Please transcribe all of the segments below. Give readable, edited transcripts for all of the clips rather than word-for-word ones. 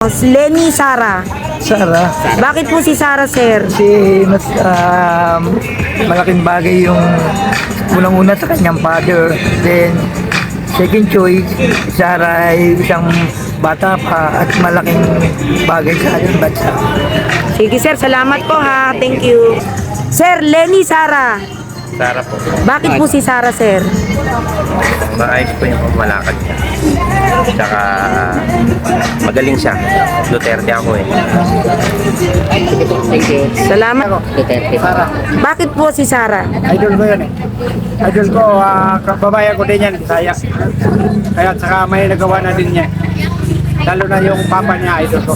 Lenny Sara. Sara, Bakit po si Sara, sir? kasi mas malaking bagay yung unang-una sa kanyang father. Then, second choice, Sara ay isang bata pa at malaking bagay sa ating bansa. Sige, sir. Salamat po, ha. Thank you. Sir, Lenny Sara. Sara po. Bakit po si Sara, sir? Maayos po yung pamalakad niya. Tsaka magaling siya. Duterte ako eh. Salamat. Bakit po si Sara? Idol ko yun eh. Idol ko, kababayan ko din yan, Bisaya. Kaya saka may nagawa na din niya. Lalo na yung papa niya, idol ko.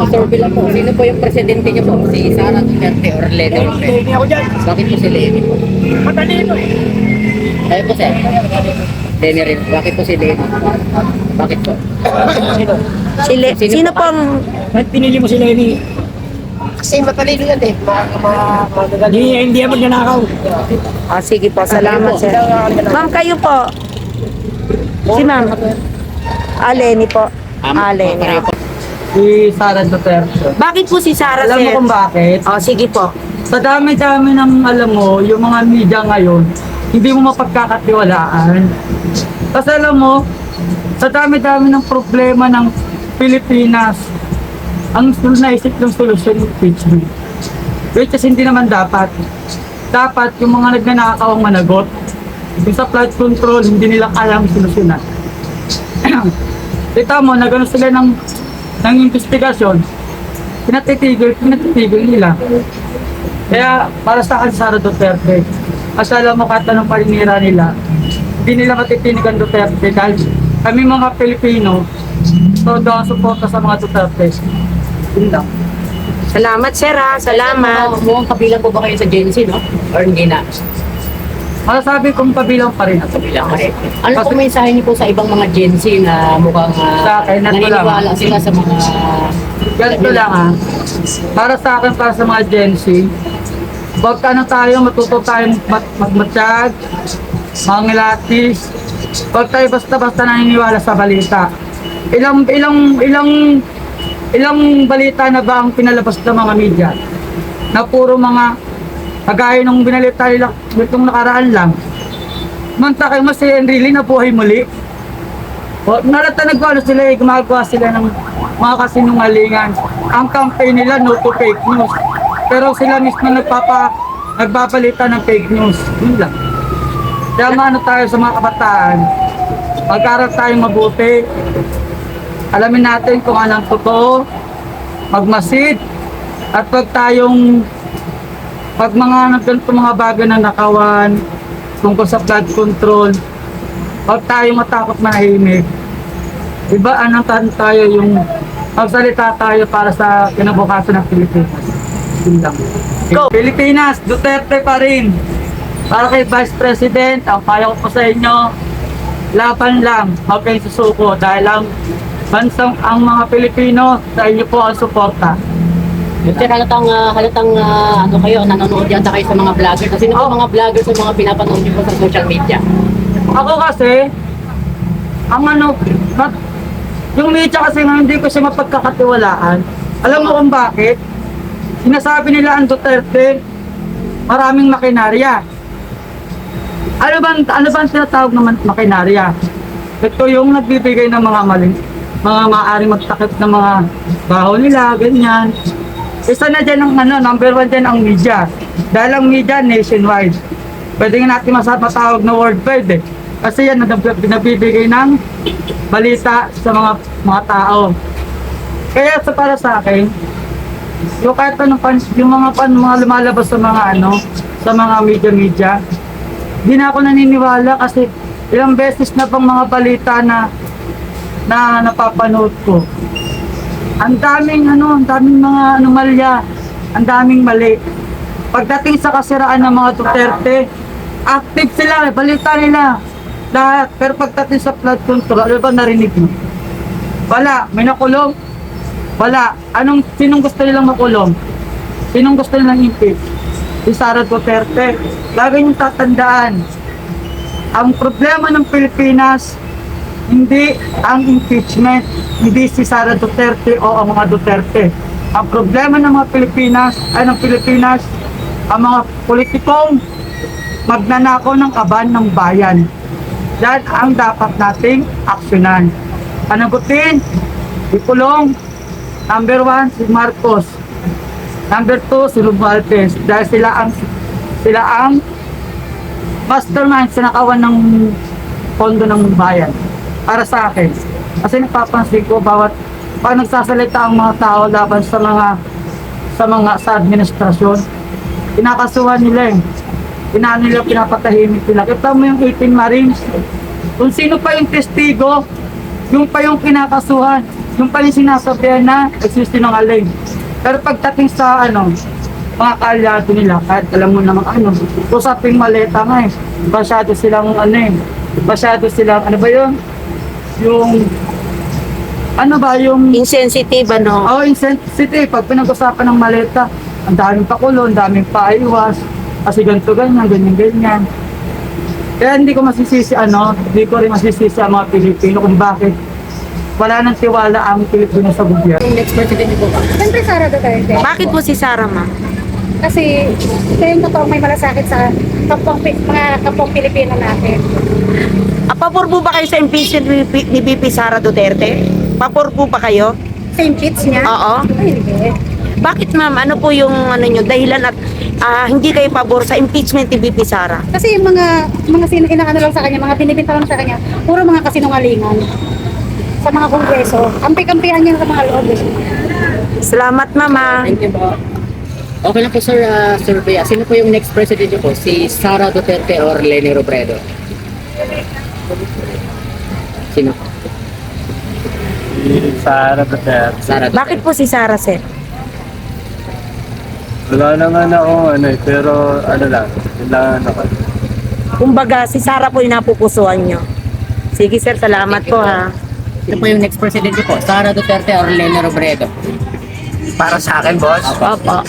Survey lang po. Sino po yung presidente niyo po? Si Sara Duterte or Lenny Robredo? Hindi ako dyan. Bakit po si Lenny po? Matalino eh. Kayo po, sir? Lenny rin. Bakit po si Lenny? Bakit po? Sino pong... Ba't pinili mo si Lenny? Kasi matalino yan eh. Hindi yan magnanakaw. Sige po. Salamat, sir. Ma'am, kayo po. Si ma'am. Lenny po. Lenny. Si Sara Duterte. Bakit po si Sara, Alam mo sir? kung bakit? Sige po. Sa dami-dami ng alam mo, yung mga media ngayon, hindi mo mapagkakatiwalaan. Kasi alam mo, sa dami-dami ng problema ng Pilipinas, ang naisip ng solusyon yung impeachment. Which is hindi naman dapat. Dapat yung mga nagnanakaw ang managot. Yung sa flood control, hindi nila kayang solusyonan. Kita mo, nagano sila ng investigasyon, pinatitigil nila. Kaya para sa akin, Sara Duterte, kasi alam mo kahit anong paninira nila, hindi nila matitinig ang Duterte dahil kami mga Pilipino, todo ang suporta sa mga Duterte. Yun lang. Salamat, sir, ha. Salamat. Mukhang kabilang po ba kayo sa Gen Z, no? Or hindi na? Masasabi kong pabilang pa rin. Kabilang ka rin. Ano po mensahe niyo po sa ibang mga Gen Z na mukhang Sa akin, naniniwala sila sa mga... Ganito lang ha. Para sa akin, para sa mga Gen Z, huwag ka na tayo, matuto tayong magmatsyag, mangilatis. Huwag tayo basta-basta naniniwala sa balita. Ilang balita na ba ang pinalabas ng mga media? Na puro mga kagaya nung binalita nila itong nakaraan lang. Manta kayo mas si Enrile na buhay muli. O, nalata nagwalo sila gumagawa sila ng mga kasinungalingan. Ang campaign nila, no to fake news. Pero sila mismo nagbabalita ng fake news. Yun lang. Kaya maano tayo sa mga kabataan, mag-aral tayong mabuti. Alamin natin kung anong totoo, magmasid, at pag mga ganito mga bagay na nakawan, tungkol sa flood control, huwag tayong matakot manahimik. Diba, tayo yung magsalita tayo para sa kinabukasan ng Pilipinas. Yun lang. Go! Pilipinas, Duterte pa rin. Para kay Vice President, ang payo ko po sa inyo, laban lang, huwag kayong susuko dahil ang mga Pilipino, sa inyo po ang suporta. Sir, halatang ano kayo, nanonood yata kayo sa mga vlogger. Kasi sino po mga vlogger sa mga pinapanood niyo po sa social media? Ako kasi, yung media kasi nga hindi ko siya mapagkakatiwalaan. Alam mo kung bakit? Sinasabi nila ang Duterte, maraming makinarya. Ano bang tinatawag na makinarya? Ito yung nagbibigay ng mga maaaring magtakip ng mga baho nila, ganyan. Isa na dyan ang number one dyan ang media. Dahil ang media nationwide. Pwede nga natin matawag na worldwide eh. Kasi yan nabibigay ng balita sa mga tao. Kaya para sa akin, yung kahit yung mga lumalabas sa mga media, di na ako naniniwala kasi ilang beses na pang mga balita na napapanood ko. Ang daming mga anomalya, ang daming mali. Pagdating sa kasiraan ng mga Duterte, active sila, balita nila. Lahat. Pero pagdating sa flood control, ano ba narinig mo? Wala. May nakulong? Wala. Sinong gusto nilang makulong? Sinong gusto nilang impeach? Si Sara Duterte. Lagi niyong tatandaan. Ang problema ng Pilipinas, hindi ang impeachment, hindi si Sara Duterte o ang mga Duterte. Ang problema ng mga Pilipinas ay ng Pilipinas, ang mga politikong magnanakaw ng kaban ng bayan. Yan ang dapat nating aksyonan. Panagutin, ikulong, number 1, si Marcos. Number 2, si Romualdez. Dahil sila ang mastermind sa nakawan ng pondo ng bayan. Para sa akin. Kasi napapansin ko pag nagsasalita ang mga tao laban sa administrasyon, kinakasuhan nila pinapatahimik nila. Kita mo yung 18 Marines. Kung sino pa yung testigo, yung pa yung kinakasuhan, yung pa yung sinasabihan na nagsisinungaling. Pero pagdating sa mga kaalyado nila, kahit alam mo namang usaping maleta nga masyado silang ano ba yun? Yung Insensitive, insensitive. Pag pinag-usapan ng maleta, ang daming pakulo, ang daming paiwas, kasi ganito, ganyan. Kaya hindi ko rin masisisi ang mga Pilipino kung bakit wala nang tiwala ang Pilipino sa gobyerno. Yung next president niyo po ba? Siyempre Sara Duterte. Bakit po si Sara, ma'am? Kasi siya yung totoong may malasakit sa mga kapwang Pilipino natin. Pabor po ba kayo sa impeachment ni VP Sara Duterte? Pabor po ba kayo? Same cheats niya? Oo. Ay, hindi. Bakit, ma'am? Ano po yung dahilan at hindi kayo pabor sa impeachment ni VP Sara? Kasi yung mga inaano lang sa kanya, mga binibinta lang sa kanya, puro mga kasinungalingan sa mga kongreso. Kampi-kampihan niya sa mga loob. Salamat, mama. Thank you po. Okay na po sir, Sir Bea. Sino po yung next president niyo po? Si Sara Duterte or Leni Robredo? Sino? Sara Duterte. Sara Duterte. Bakit po si Sara, sir? Wala naman ako pero lang, kailangan ako. Kumbaga, si Sara po yung napupusuan nyo. Sige, sir. Salamat po, ha. Sino po yung next president niyo po? Sara Duterte or Leni Robredo? Para sa akin, boss, Opo.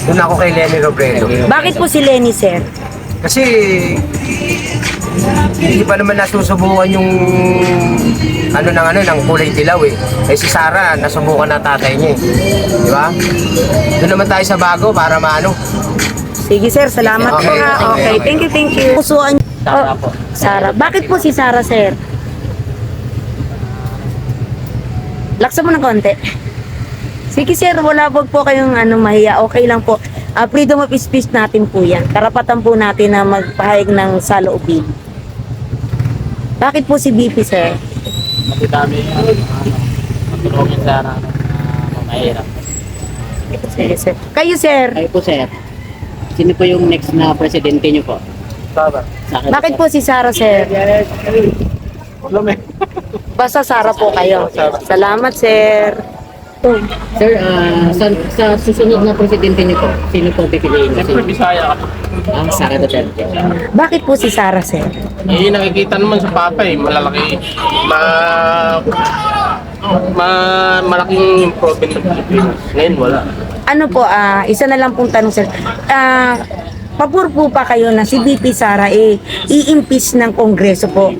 doon ako kay Leni Robredo. Bakit po si Leni, sir? Kasi hindi pa naman nasusubukan yung ng kulay dilaw eh. Eh si Sara, nasubukan na tatay niya eh. Di ba? Doon naman tayo sa bago para Sige, sir. Salamat po, ha. Okay. Thank you. Pusuan Sara po. Sara. Bakit po si Sara, sir? Laksa mo ng konti. Sige, sir. Wag po kayong mahiya. Okay lang po. Freedom of speech natin po yan. Karapatan po natin na magpahayag ng saloobin. Bakit po si BP, sir? Kasi dami matulungin sana mahirap. Sige, sir. Kayo, sir. Kayo po sir. Sino po yung next na presidente niyo po? Sara. Sara Bakit po si Sara, sir? Basta Sara po kayo. Salamat, sir. Sir, sa susunod na presidente niyo po, sino po pipiliin? Siyempre, Bisaya ka. Ang Sara Duterte. Bakit po si Sara, sir? Eh, nakikita naman sa papa eh, malalaki, malaking improvement ng Pilipinas. Ngayon, wala. Ano po, isa na lang pong tanong, sir. Pabor po pa kayo na si VP Sara i-impeach ng Kongreso po?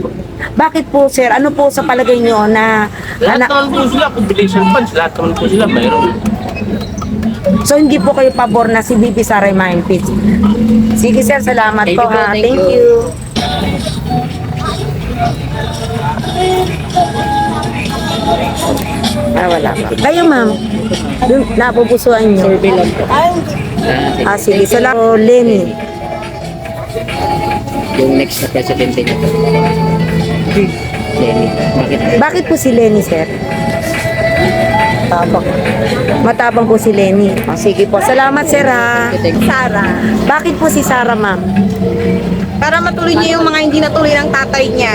Bakit po, sir? Ano po sa palagay nyo na... Lahat naman po sila, compilation funds, lahat naman po sila mayroon. So, hindi po kayo pabor na si VP Sara ay ma-impeach? Sige, sir. Salamat Thank po, you po, ha. thank Thank you. you. Wala pa. Kayo, ma'am. Dun, napupusuan nyo. Survey lang po. Sige. Salamat, Lenny. Yung next na presidente niyo po. Lenny. Bakit po si Lenny, sir? Matapang po si Lenny. Sige po. Salamat, sir, ha. Sara. Bakit po si Sara, ma'am? Para matuloy niya yung mga hindi natuloy ng tatay niya.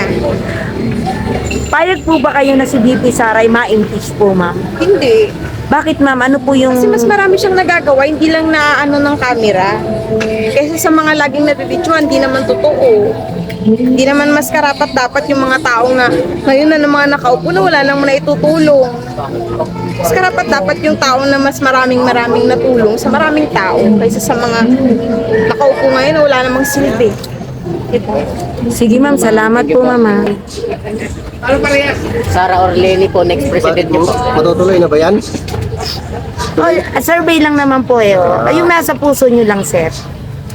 Payag po ba kayo na si VP Sara ay ma-impeach po, ma'am? Hindi. Bakit, ma'am? Ano po yung... Kasi mas marami siyang nagagawa, hindi lang na ng camera. Kaysa sa mga laging nabibidyoan, hindi naman totoo. Hindi naman mas karapat dapat yung mga taong na ngayon na ng mga nakaupo na wala nang naitutulong. Mas karapat dapat yung taong na mas maraming natulong sa maraming tao kaysa sa mga nakaupo ngayon na wala namang silbi. Sige ma'am, salamat po mama. Sara Orleni po, next president niyo po. Matutuloy na ba yan? Oh, survey lang naman po eh. Oh. Ay, yung nasa puso nyo lang, sir.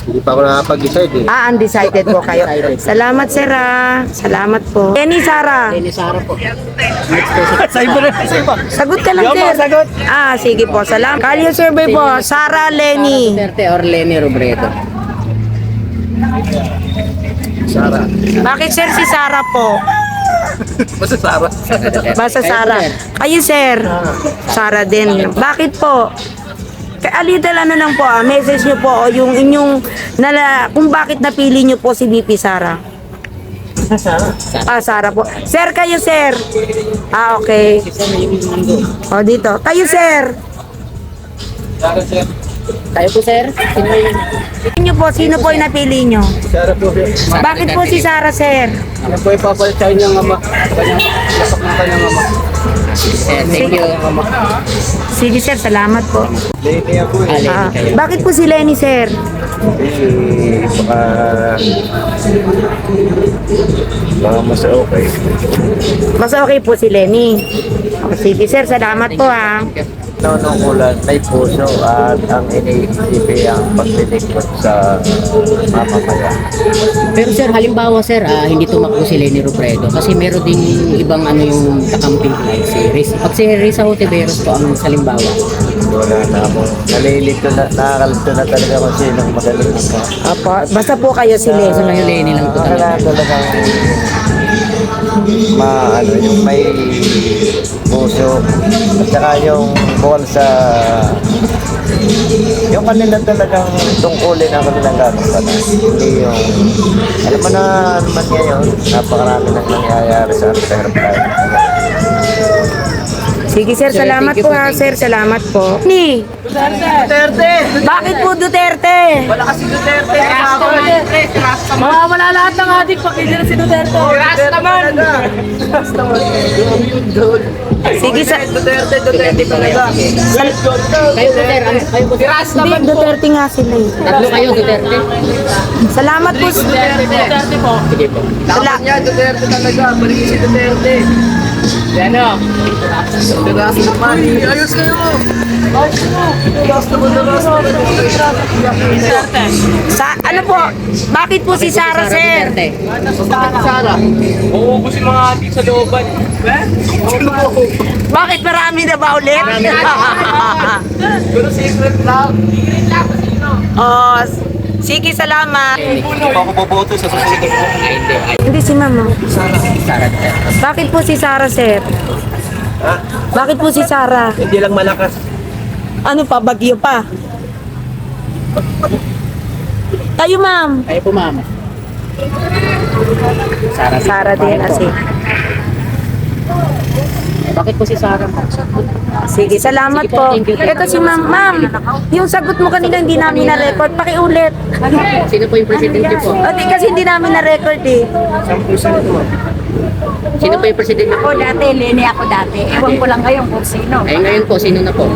Hindi pa ako nakapag-decide eh. Ah, undecided po kayo. Salamat, sir ah. Salamat po. Lenny, Sara. Lenny Sara po. Next president. Sagot ka lang, sir. Ah, sige po. Salamat. Kalye survey po. Sara, Lenny. Duterte or Lenny Robredo. Sara. Bakit, sir, si Sara po? Basta Sara. Basta Sara. Kayo, sir. Sara din. Bakit po? Kaya little ano lang po message nyo po o yung inyong kung bakit napili nyo po si VP Sara. Ah, Sara po. Sir, kayo, sir. Ah, okay. O, dito. Kayo, sir. Kayo po, sir? Sino yung... Sino po yung napili nyo? Sara po. Bakit po si Sara, sir? Ano po ipapalit sa inyong ama? Lapak ng kanyang ama. Sir, thank you. Sige, sir. Salamat po. Lady ako eh. Ah, bakit po si Lenny, sir? Baka mas okay. Mas okay po si Lenny. O, sige, sir. Salamat po, ha. Nanungulan may puso at ang iniisip ang paglilingkod sa mamamayan. Pero sir, halimbawa sir, hindi tumakbo si Lenny Robredo kasi meron ding ibang ano yung kakamping like si Riz. Pag si Risa Hontiveros po ang halimbawa. Wala na ako. Nalilito na, nakakalito na talaga kung sinong magaling ako. Opo. Basta po kayo si Lenny. So ngayon Lenny lang po Wala talaga. talagang yung may puso at saka yung bukal sa yung kanila talagang tungkulin ang kanilang gano'n hindi yung alam mo na naman ngayon napakarami nang nangyayari sa hirap tayo. Sige, sir. Sir, Salamat thank you po, po, ha, thank sir. Salamat po. Ni, Duterte! bakit po Duterte? Wala kasi Duterte. Mawawala lahat ng adik pag hindi na si Duterte. Rasta naman! Rasta naman. Sige, sir. Duterte talaga. Kayo po sir, kayo po sir. Hindi, Duterte nga sila eh. Tatlo kayo Duterte. Salamat po. Duterte po. Sige po. Dapat niya, Duterte talaga. Balik si Duterte. Yan o. Rasta naman. Ayos kayo! Rasta mo na Rasta. Sa, ano po? Bakit po si Sara, sir? Duterte. Sara. Uubusin mga ating sa looban. Bakit marami na ba ulit? Pero secret lang. Oh, sige, salamat. Hindi pa ako boboto sa susunod ko. Hindi si mama. Sara Duterte. Bakit po si Sara, sir? Bakit po si Sara? Hindi lang malakas. Ano pa? Bagyo pa? Kayo, ma'am. Kayo po ma'am. Sara. Sara din, asi. Bakit po si Sara? Sige, salamat Sige po, po. thank you. Ito si ma'am. Ma'am, yung sagot mo kanina hindi namin na-record. Pakiulit. Sino po yung presidente po? O, di kasi hindi namin na-record eh. Sino po yung presidente po? Ako dati, Lenny ako dati. Ewan ko lang ngayon kung sino. Ay ngayon po, sino na po?